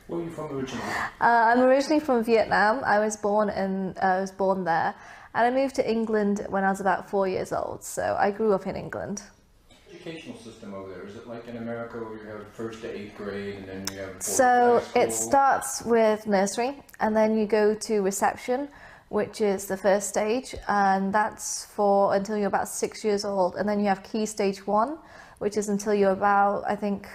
Where are you from originally? I'm originally from Vietnam. I was born there, and I moved to England when I was about 4 years old. So I grew up in England. Educational system over there, is it like in America where you have first to 8th grade and then you have So high school? it starts with nursery, and then you go to reception, which is the first stage, and that's for until you're about 6 years old. And then you have key stage 1, which is until you're about, I think,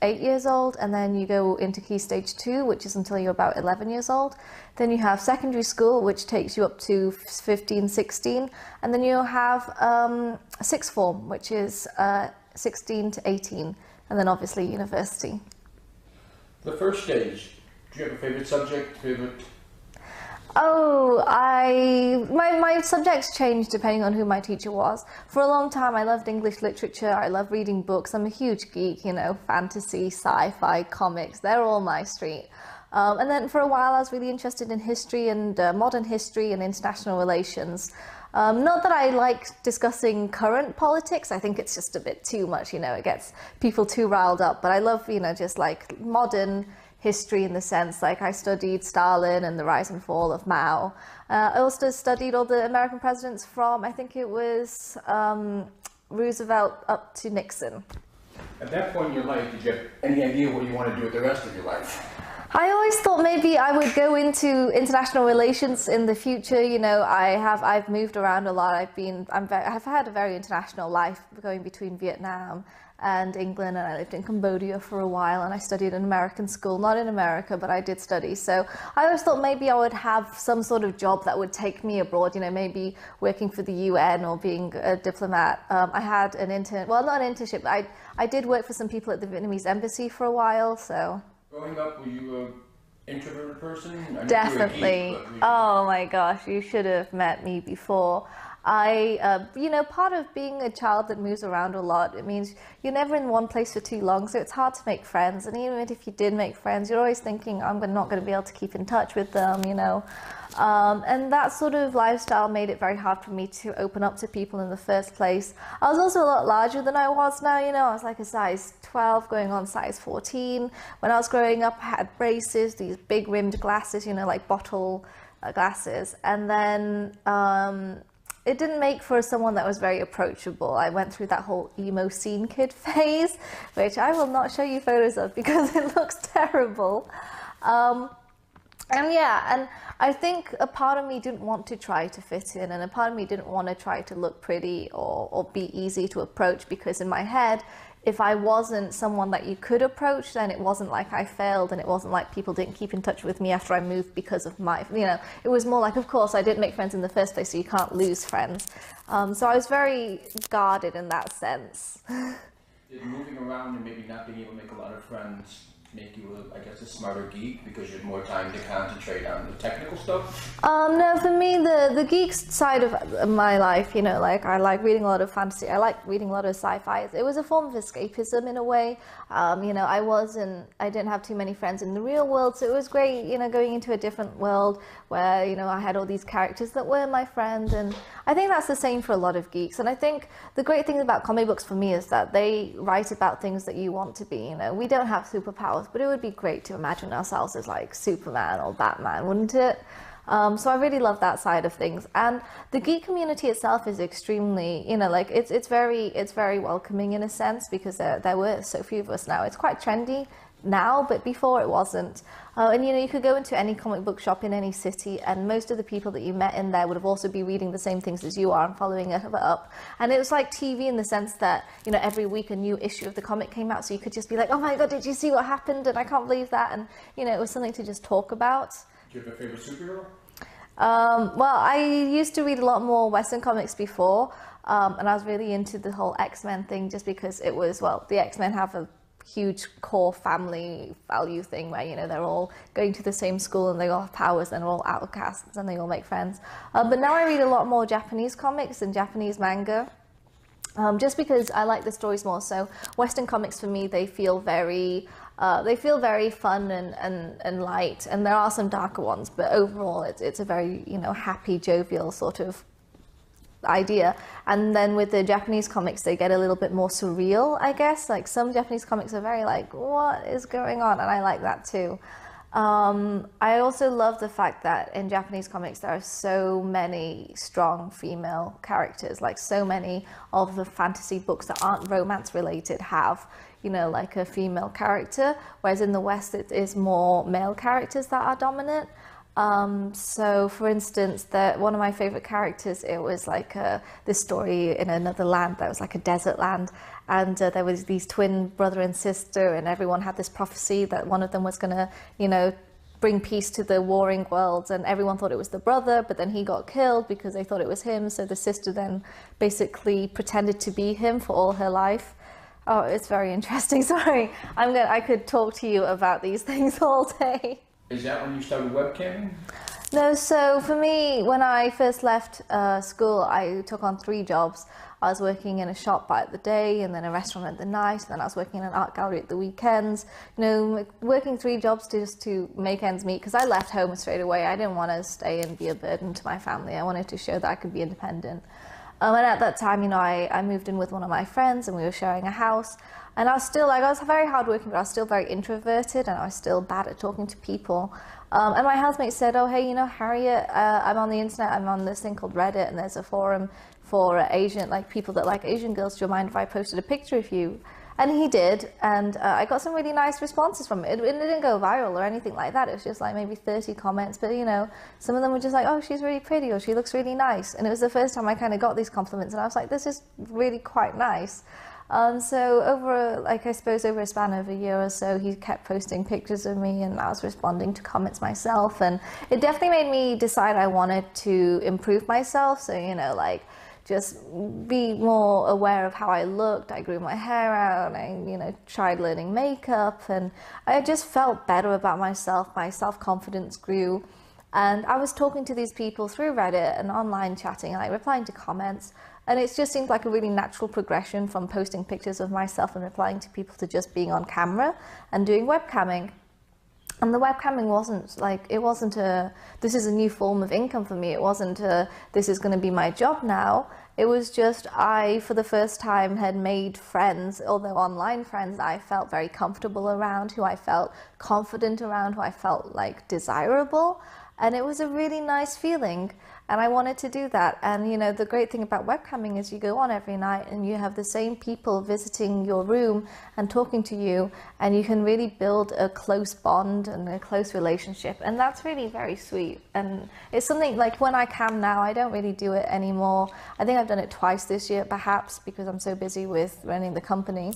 8 years old, and then you go into key stage 2, which is until you're about 11 years old. Then you have secondary school, which takes you up to 15, 16, and then you'll have sixth form, which is 16 to 18, and then obviously university. The first stage, do you have a favorite subject, Oh, my subjects changed depending on who my teacher was. For a long time, I loved English literature. I love reading books. I'm a huge geek, you know, fantasy, sci-fi, comics. They're all my street. And then for a while, I was really interested in history and modern history and international relations. Not that I like discussing current politics. I think it's just a bit too much, you know, it gets people too riled up. But I love, you know, just like modern history in the sense, like I studied Stalin and the rise and fall of Mao. I also studied all the American presidents from, I think it was Roosevelt up to Nixon. At that point in your life, did you have any idea what you want to do with the rest of your life? I always thought maybe I would go into international relations in the future. You know, I've moved around a lot. I've had a very international life, going between Vietnam and England, and I lived in Cambodia for a while, and I studied in American school, not in America, but I did study. So I always thought maybe I would have some sort of job that would take me abroad, you know, maybe working for the UN or being a diplomat. I had an not an internship, but I did work for some people at the Vietnamese embassy for a while, so. Growing up, were you an introverted person? Definitely. Oh my gosh, you should have met me before. You know, part of being a child that moves around a lot, it means you're never in one place for too long, so it's hard to make friends. And even if you did make friends, you're always thinking, I'm not going to be able to keep in touch with them, you know. And that sort of lifestyle made it very hard for me to open up to people in the first place. I was also a lot larger than I was now, you know. I was like a size 12 going on size 14. When I was growing up, I had braces, these big rimmed glasses, you know, like bottle glasses. And then it didn't make for someone that was very approachable. I went through that whole emo scene kid phase, which I will not show you photos of because it looks terrible. And I think a part of me didn't want to try to fit in, and a part of me didn't want to try to look pretty or be easy to approach, because in my head, if I wasn't someone that you could approach, then it wasn't like I failed, and it wasn't like people didn't keep in touch with me after I moved because of my, you know, it was more like, of course, I didn't make friends in the first place, so you can't lose friends. So I was very guarded in that sense. Did moving around and maybe not being able to make a lot of friends make you, I guess, a smarter geek because you had more time to concentrate on the technical stuff? No, for me, the geek side of my life, you know, like I like reading a lot of fantasy, I like reading a lot of sci-fi. It was a form of escapism in a way. You know, I didn't have too many friends in the real world, so it was great, you know, going into a different world where, you know, I had all these characters that were my friends, and I think that's the same for a lot of geeks. And I think the great thing about comic books for me is that they write about things that you want to be, you know. We don't have superpowers, but it would be great to imagine ourselves as like Superman or Batman, wouldn't it? So I really love that side of things. And the geek community itself is extremely, you know, like it's very welcoming in a sense, because there were so few of us now. It's quite trendy now, but before it wasn't. And you know, you could go into any comic book shop in any city, and most of the people that you met in there would have also be reading the same things as you are and following it up. And it was like TV in the sense that, you know, every week a new issue of the comic came out, so you could just be like, oh my god, did you see what happened? And I can't believe that. And you know, it was something to just talk about. Do you have a favorite superhero? Well, I used to read a lot more Western comics before, and I was really into the whole X-Men thing, just because it was, well, the X-Men have a huge core family value thing where, you know, they're all going to the same school and they all have powers and they're all outcasts and they all make friends. But now I read a lot more Japanese comics and Japanese manga, just because I like the stories more. So Western comics for me, they feel very fun and light, and there are some darker ones, but overall it's a very, you know, happy, jovial sort of idea. And then with the Japanese comics, they get a little bit more surreal, I guess. Like some Japanese comics are very like, what is going on? And I like that too. I also love the fact that in Japanese comics there are so many strong female characters, like so many of the fantasy books that aren't romance related have, you know, like a female character, whereas in the West it is more male characters that are dominant. So for instance, one of my favorite characters, it was like this story in another land that was like a desert land, and there was these twin brother and sister, and everyone had this prophecy that one of them was gonna, you know, bring peace to the warring worlds, and everyone thought it was the brother, but then he got killed because they thought it was him, so the sister then basically pretended to be him for all her life. Oh, it's very interesting. Sorry, I could talk to you about these things all day. Is that when you started webcamming? No, so for me, when I first left school, I took on 3 jobs. I was working in a shop at the day, and then a restaurant at the night, and then I was working in an art gallery at the weekends. You know, working 3 jobs just to make ends meet, because I left home straight away. I didn't want to stay and be a burden to my family. I wanted to show that I could be independent. And at that time, you know, I moved in with one of my friends, and we were sharing a house. And I was still, like, I was very hardworking, but I was still very introverted, and I was still bad at talking to people. And my housemate said, oh, hey, you know, Harriet, I'm on the internet, I'm on this thing called Reddit, and there's a forum for Asian, like, people that like Asian girls. Do you mind if I posted a picture of you? And he did, and I got some really nice responses from it. It didn't go viral or anything like that. It was just like maybe 30 comments, but you know, some of them were just like, oh, she's really pretty, or she looks really nice. And it was the first time I kind of got these compliments, and I was like, this is really quite nice. So over a span of a year or so, he kept posting pictures of me, and I was responding to comments myself, and it definitely made me decide I wanted to improve myself. So, you know, like, just be more aware of how I looked. I grew my hair out, I, you know, tried learning makeup, and I just felt better about myself. My self-confidence grew, and I was talking to these people through Reddit and online chatting, like replying to comments. And it just seemed like a really natural progression from posting pictures of myself and replying to people to just being on camera and doing webcamming. And the webcamming wasn't this is a new form of income for me. It wasn't this is going to be my job now. It was just I, for the first time, had made friends, although online friends, I felt very comfortable around, who I felt confident around, who I felt like desirable. And it was a really nice feeling, and I wanted to do that. And you know, the great thing about webcamming is you go on every night and you have the same people visiting your room and talking to you, and you can really build a close bond and a close relationship, and that's really very sweet. And it's something like, when I cam now, I don't really do it anymore. I think I've done it twice this year, perhaps because I'm so busy with running the company.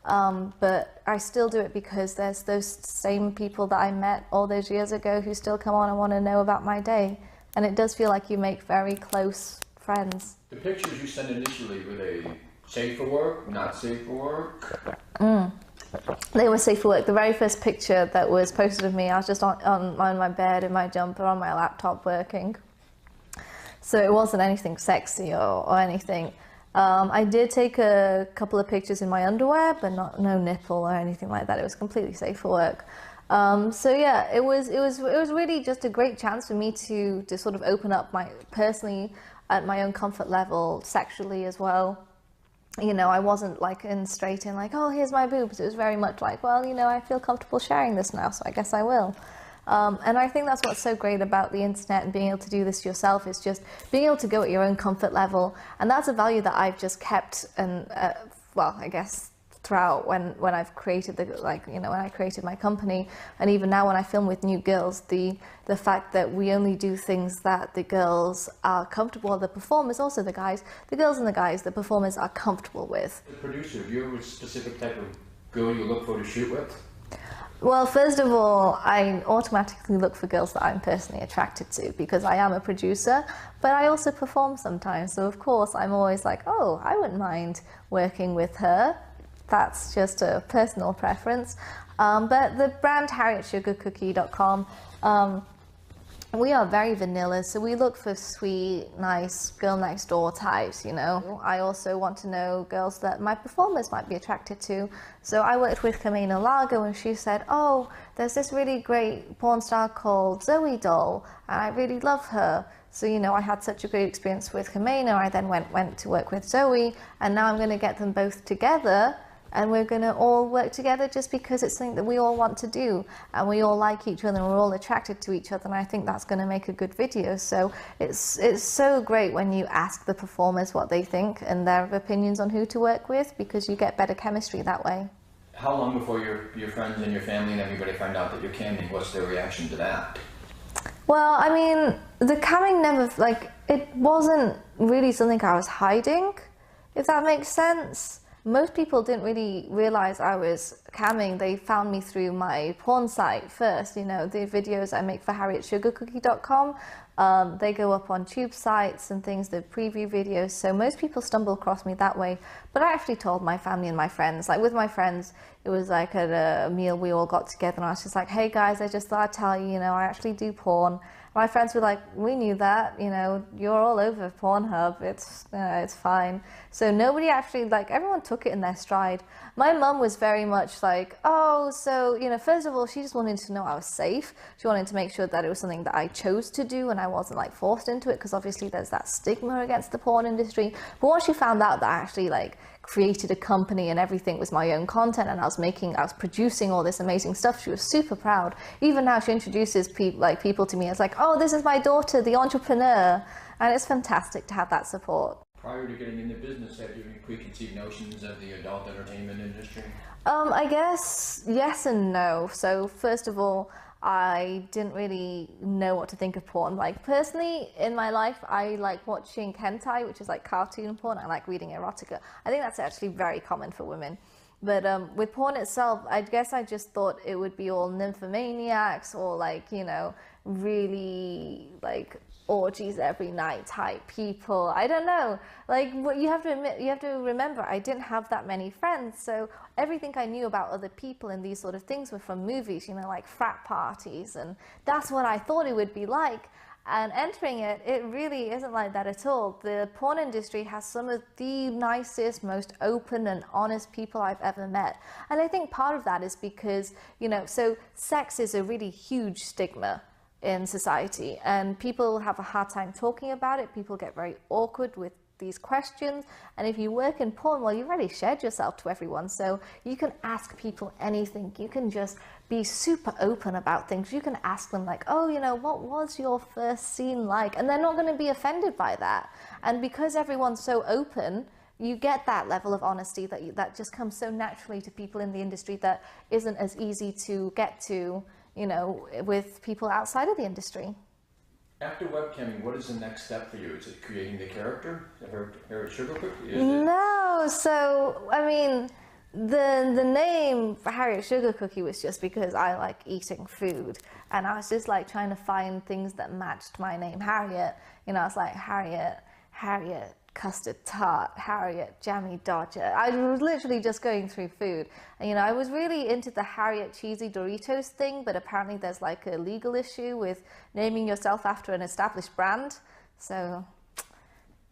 But I still do it because there's those same people that I met all those years ago who still come on and want to know about my day. And it does feel like you make very close friends. The pictures you sent initially, were they safe for work, not safe for work? They were safe for work. The very first picture that was posted of me, I was just on my bed in my jumper on my laptop working. So it wasn't anything sexy or anything. I did take a couple of pictures in my underwear, but no nipple or anything like that. It was completely safe for work. So yeah, it was really just a great chance for me to sort of open up personally at my own comfort level, sexually as well. You know, I wasn't like straight in like, oh, here's my boobs. It was very much like, well, you know, I feel comfortable sharing this now, so I guess I will. And I think that's what's so great about the internet and being able to do this yourself, is just being able to go at your own comfort level. And that's a value that I've just kept, and well, I guess throughout when I've created when I created my company, and even now when I film with new girls, the fact that we only do things that the girls are comfortable, or the performers, also the guys, the girls and the guys, the performers are comfortable with. The producer, do you have a specific type of girl you look for to shoot with? Well, first of all, I automatically look for girls that I'm personally attracted to, because I am a producer, but I also perform sometimes. So of course, I'm always like, oh, I wouldn't mind working with her. That's just a personal preference. But the brand HarrietSugarcookie.com, we are very vanilla, so we look for sweet, nice, girl next door types, you know. I also want to know girls that my performers might be attracted to. So I worked with Kamena Lago, and she said, oh, there's this really great porn star called Zoe Doll, and I really love her. So, you know, I had such a great experience with Kamena. I then went to work with Zoe, and now I'm going to get them both together and we're going to all work together just because it's something that we all want to do, and we all like each other and we're all attracted to each other, and I think that's going to make a good video. So it's so great when you ask the performers what they think and their opinions on who to work with, because you get better chemistry that way. How long before your friends and your family and everybody find out that you're camming? What's their reaction to that? Well, I mean, the camming never, like, it wasn't really something I was hiding, if that makes sense. Most people didn't really realize I was camming. They found me through my porn site first, you know, the videos I make for HarrietSugarcookie.com. They go up on tube sites and things, the preview videos, so most people stumble across me that way. But I actually told my family and my friends, like with my friends, it was like at a meal we all got together and I was just like, hey guys, I just thought I'd tell you, you know, I actually do porn. My friends were like, we knew that, you know, you're all over Pornhub, it's fine. So nobody actually, like, everyone took it in their stride. My mum was very much like, oh, so, you know, first of all, she just wanted to know I was safe. She wanted to make sure that it was something that I chose to do and I wasn't, like, forced into it, because obviously there's that stigma against the porn industry. But once she found out that I actually, like, created a company and everything was my own content and I was producing all this amazing stuff, she was super proud. Even now she introduces people to me as like, oh, this is my daughter, the entrepreneur, and it's fantastic to have that support. Prior to getting into business, have you any preconceived notions of the adult entertainment industry? I guess yes and no. So first of all, I didn't really know what to think of porn. Like, personally, in my life, I like watching hentai, which is like cartoon porn. I like reading erotica. I think that's actually very common for women. But with porn itself, I guess I just thought it would be all nymphomaniacs or, like, you know, really like orgies every night type people. I don't know. Like, what you have to remember, I didn't have that many friends, so everything I knew about other people and these sort of things were from movies, you know, like frat parties, and that's what I thought it would be like. And entering it, it really isn't like that at all. The porn industry has some of the nicest, most open and honest people I've ever met. And I think part of that is because, you know, so sex is a really huge stigma in society, and people have a hard time talking about it. People get very awkward with these questions, and if you work in porn, well, you've already shared yourself to everyone, so you can ask people anything. You can just be super open about things. You can ask them like, oh, you know, what was your first scene like? And they're not going to be offended by that. And because everyone's so open, you get that level of honesty that just comes so naturally to people in the industry that isn't as easy to get to, you know, with people outside of the industry. After webcamming, what is the next step for you? Is it creating the character, Harriet Sugarcookie? No, so, I mean, the name for Harriet Sugarcookie was just because I like eating food, and I was just like trying to find things that matched my name, Harriet. You know, I was like, Harriet custard tart, Harriet jammy dodger. I was literally just going through food. And, you know, I was really into the Harriet cheesy Doritos thing, but apparently there's like a legal issue with naming yourself after an established brand, so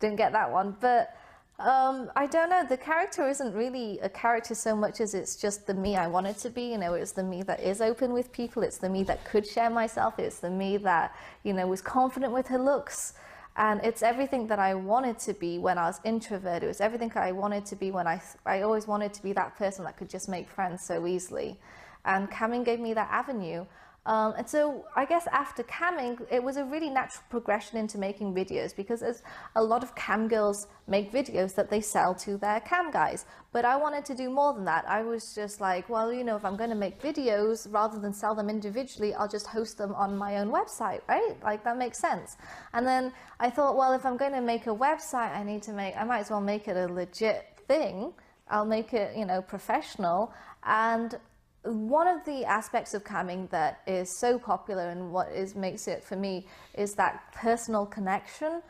didn't get that one. But I don't know, the character isn't really a character so much as it's just the me I want it to be. You know, it's the me that is open with people, it's the me that could share myself, it's the me that, you know, was confident with her looks. And it's everything that I wanted to be when I was introverted. It was everything I wanted to be when I always wanted to be that person that could just make friends so easily. And camming gave me that avenue. And so I guess after camming, it was a really natural progression into making videos, because as a lot of cam girls make videos that they sell to their cam guys. But I wanted to do more than that. I was just like, well, you know, if I'm going to make videos, rather than sell them individually, I'll just host them on my own website, right? Like, that makes sense. And then I thought, well, if I'm going to make a website, I might as well make it a legit thing. I'll make it, you know, professional. And one of the aspects of camming that is so popular and makes it for me is that personal connection.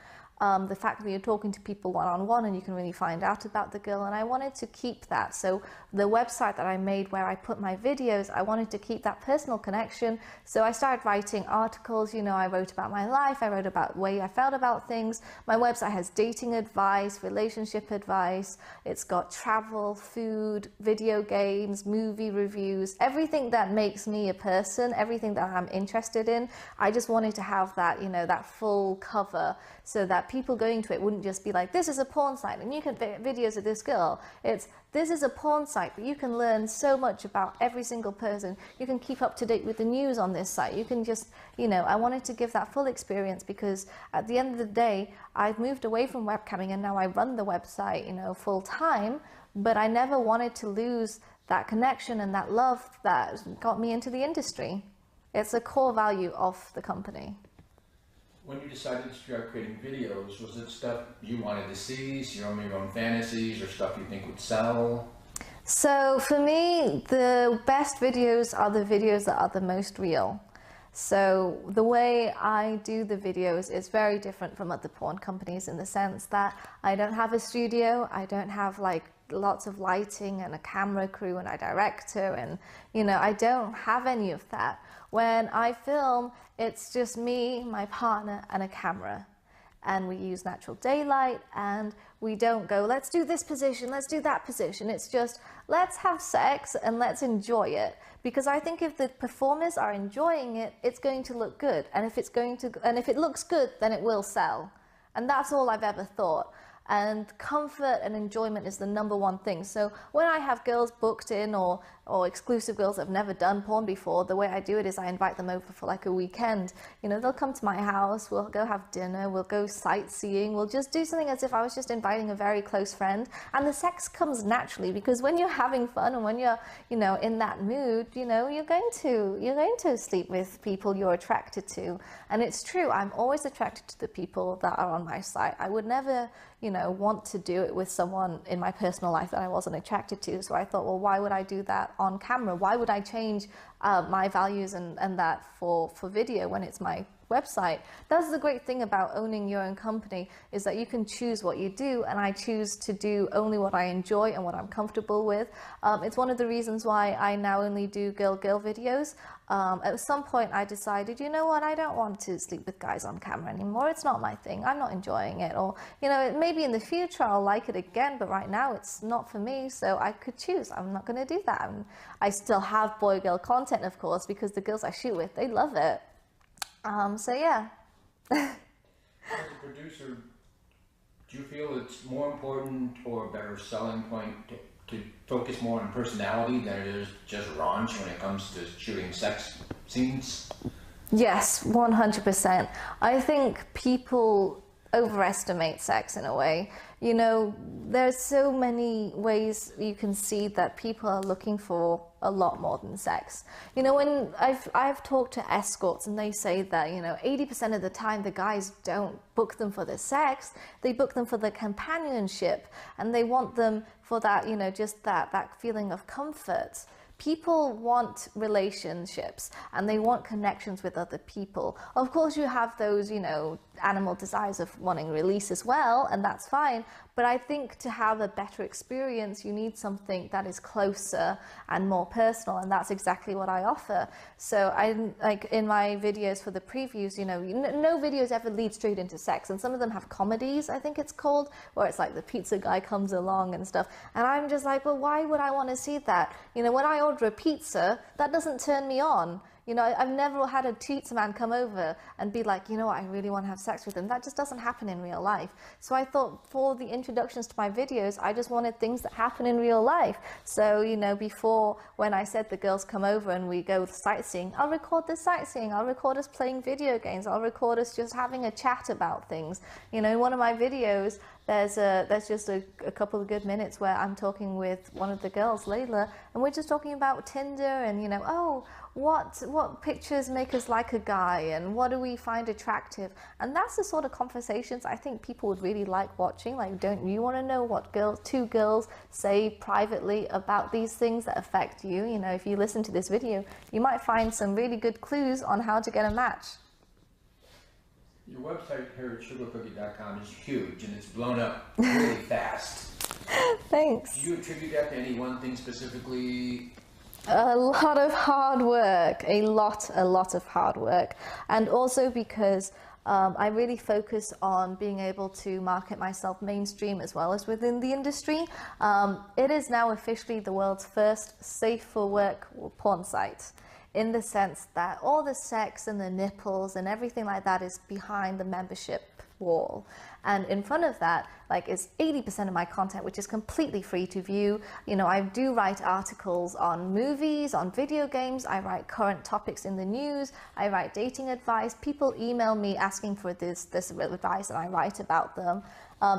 The fact that you're talking to people one-on-one and you can really find out about the girl, and I wanted to keep that. So the website that I made where I put my videos, I wanted to keep that personal connection. So I started writing articles. You know, I wrote about my life, I wrote about the way I felt about things. My website has dating advice, relationship advice, it's got travel, food, video games, movie reviews, everything that makes me a person, everything that I'm interested in. I just wanted to have that, you know, that full cover, so that people going to it wouldn't just be like, this is a porn site and you can videos of this girl. It's, this is a porn site, but you can learn so much about every single person. You can keep up to date with the news on this site. You can just, you know, I wanted to give that full experience, because at the end of the day, I've moved away from webcamming and now I run the website, you know, full time, but I never wanted to lose that connection and that love that got me into the industry. It's a core value of the company. When you decided to start creating videos, was it stuff you wanted to see, your own fantasies, or stuff you think would sell? So for me, the best videos are the videos that are the most real. So the way I do the videos is very different from other porn companies in the sense that I don't have a studio, I don't have like lots of lighting and a camera crew and a director, and you know, I don't have any of that. When I film, it's just me, my partner and a camera, and we use natural daylight, and we don't go, let's do this position, let's do that position. It's just, let's have sex and let's enjoy it, because I think if the performers are enjoying it, it's going to look good, and if it looks good, then it will sell. And that's all I've ever thought. And comfort and enjoyment is the #1 thing. So when I have girls booked in, or exclusive girls that have never done porn before, the way I do it is I invite them over for like a weekend. You know, they'll come to my house, we'll go have dinner, we'll go sightseeing, we'll just do something as if I was just inviting a very close friend. And the sex comes naturally, because when you're having fun and when you're, you know, in that mood, you know, you're going to sleep with people you're attracted to. And it's true, I'm always attracted to the people that are on my site. I would never, you know, want to do it with someone in my personal life that I wasn't attracted to. So I thought, well, why would I do that on camera? Why would I change my values and that for video when it's my website? That's the great thing about owning your own company, is that you can choose what you do, and I choose to do only what I enjoy and what I'm comfortable with. It's one of the reasons why I now only do girl videos. At some point I decided, you know what, I don't want to sleep with guys on camera anymore. It's not my thing. I'm not enjoying it. Or, you know, maybe in the future I'll like it again, but right now it's not for me. So I could choose. I'm not going to do that. And I still have boy-girl content, of course, because the girls I shoot with, they love it. So yeah. As a producer, do you feel it's more important or a better selling point to focus more on personality than it is just raunch when it comes to shooting sex scenes? Yes, 100%. I think people overestimate sex in a way. You know, there's so many ways you can see that people are looking for a lot more than sex. You know, when I've talked to escorts, and they say that, you know, 80% of the time the guys don't book them for the sex, they book them for the companionship, and they want them for that, you know, just that feeling of comfort. People want relationships and they want connections with other people. Of course, you have those, you know, animal desires of wanting release as well, and that's fine. But I think to have a better experience, you need something that is closer and more personal, and that's exactly what I offer. So I, like in my videos for the previews, you know, no videos ever lead straight into sex, and some of them have comedies, I think it's called, where it's like the pizza guy comes along and stuff. And I'm just like, well, why would I want to see that? You know, when I order a pizza, that doesn't turn me on. You know, I've never had a pizza man come over and be like, you know what, I really want to have sex with him. That just doesn't happen in real life. So I thought for the introductions to my videos, I just wanted things that happen in real life. So, you know, before, when I said the girls come over and we go sightseeing, I'll record the sightseeing, I'll record us playing video games, I'll record us just having a chat about things. You know, in one of my videos, there's just a couple of good minutes where I'm talking with one of the girls, Layla, and we're just talking about Tinder and, you know, oh, what pictures make us like a guy, and what do we find attractive? And that's the sort of conversations I think people would really like watching. Like, don't you want to know what two girls say privately about these things that affect you? You know, if you listen to this video, you might find some really good clues on how to get a match. Your website, HarrietSugarcookie.com, is huge and it's blown up really fast. Thanks. Do you attribute that to any one thing specifically? A lot of hard work, a lot of hard work. And also because I really focus on being able to market myself mainstream as well as within the industry. It is now officially the world's first safe for work porn site, in the sense that all the sex and the nipples and everything like that is behind the membership wall. And in front of that, like, is 80% of my content, which is completely free to view. You know, I do write articles on movies, on video games. I write current topics in the news. I write dating advice. People email me asking for this advice, and I write about them.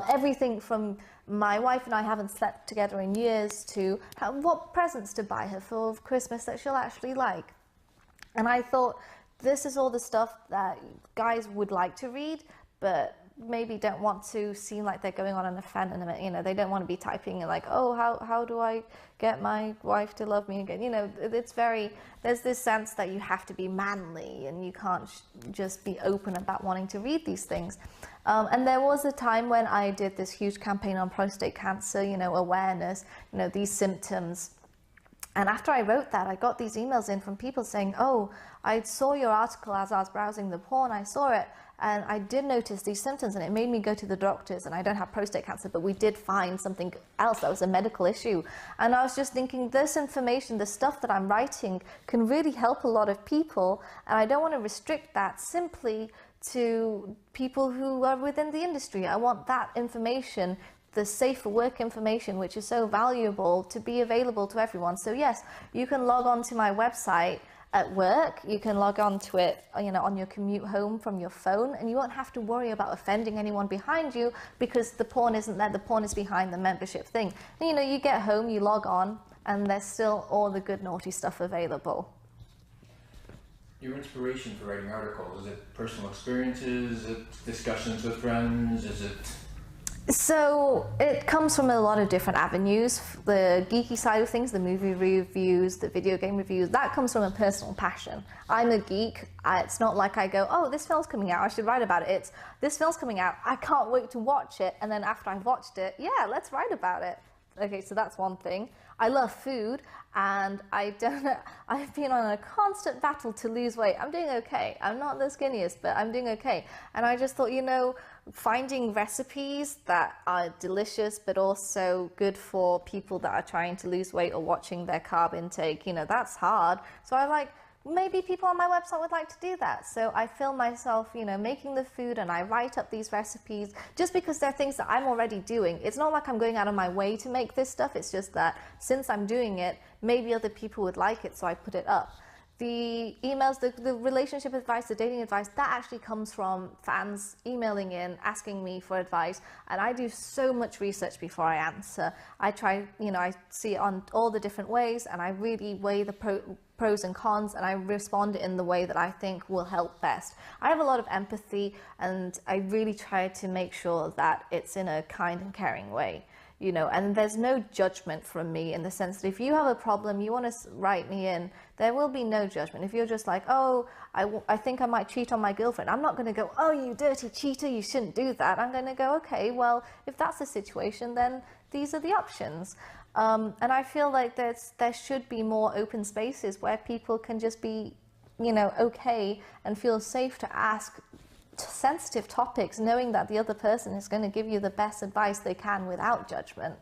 Everything from my wife and I haven't slept together in years to what presents to buy her for Christmas that she'll actually like. And I thought, this is all the stuff that guys would like to read, but maybe don't want to seem like they're going on an offend, you know, they don't want to be typing like, oh, how do I get my wife to love me again? You know, it's there's this sense that you have to be manly and you can't just be open about wanting to read these things. And there was a time when I did this huge campaign on prostate cancer, you know, awareness, you know, these symptoms. And after I wrote that, I got these emails in from people saying, oh, I saw your article as I was browsing the porn, I saw it, and I did notice these symptoms, and it made me go to the doctors, and I don't have prostate cancer, but we did find something else that was a medical issue. And I was just thinking, this information, the stuff that I'm writing, can really help a lot of people, and I don't want to restrict that simply to people who are within the industry. I want that information, the safe for work information, which is so valuable, to be available to everyone. So yes, you can log on to my website at work, you can log on to it, you know, on your commute home from your phone, and you won't have to worry about offending anyone behind you because the porn isn't there, the porn is behind the membership thing. And, you know, you get home, you log on, and there's still all the good naughty stuff available. Your inspiration for writing articles, is it personal experiences, is it discussions with friends, is it... So it comes from a lot of different avenues. The geeky side of things, the movie reviews, the video game reviews, that comes from a personal passion. I'm a geek. It's not like I go, oh, this film's coming out, I should write about it. It's, this film's coming out, I can't wait to watch it. And then after I've watched it, yeah, let's write about it. Okay, so that's one thing. I love food, and I've been on a constant battle to lose weight. I'm doing okay. I'm not the skinniest, but I'm doing okay. And I just thought, you know, finding recipes that are delicious, but also good for people that are trying to lose weight or watching their carb intake, you know, that's hard. So I like, maybe people on my website would like to do that. So I film myself, you know, making the food, and I write up these recipes just because they're things that I'm already doing. It's not like I'm going out of my way to make this stuff. It's just that since I'm doing it, maybe other people would like it, so I put it up. The emails, the relationship advice, the dating advice, that actually comes from fans emailing in, asking me for advice, and I do so much research before I answer. I try, you know, I see it on all the different ways, and I really weigh the pros and cons, and I respond in the way that I think will help best. I have a lot of empathy, and I really try to make sure that it's in a kind and caring way. You know, and there's no judgment from me in the sense that if you have a problem, you want to write me in, there will be no judgment. If you're just like, oh, I think I might cheat on my girlfriend, I'm not going to go, oh, you dirty cheater, you shouldn't do that. I'm going to go, okay, well, if that's the situation, then these are the options. And I feel like there should be more open spaces where people can just be, you know, okay and feel safe to ask sensitive topics, knowing that the other person is going to give you the best advice they can without judgment.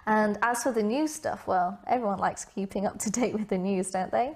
And as for the news stuff, well, everyone likes keeping up to date with the news, don't they?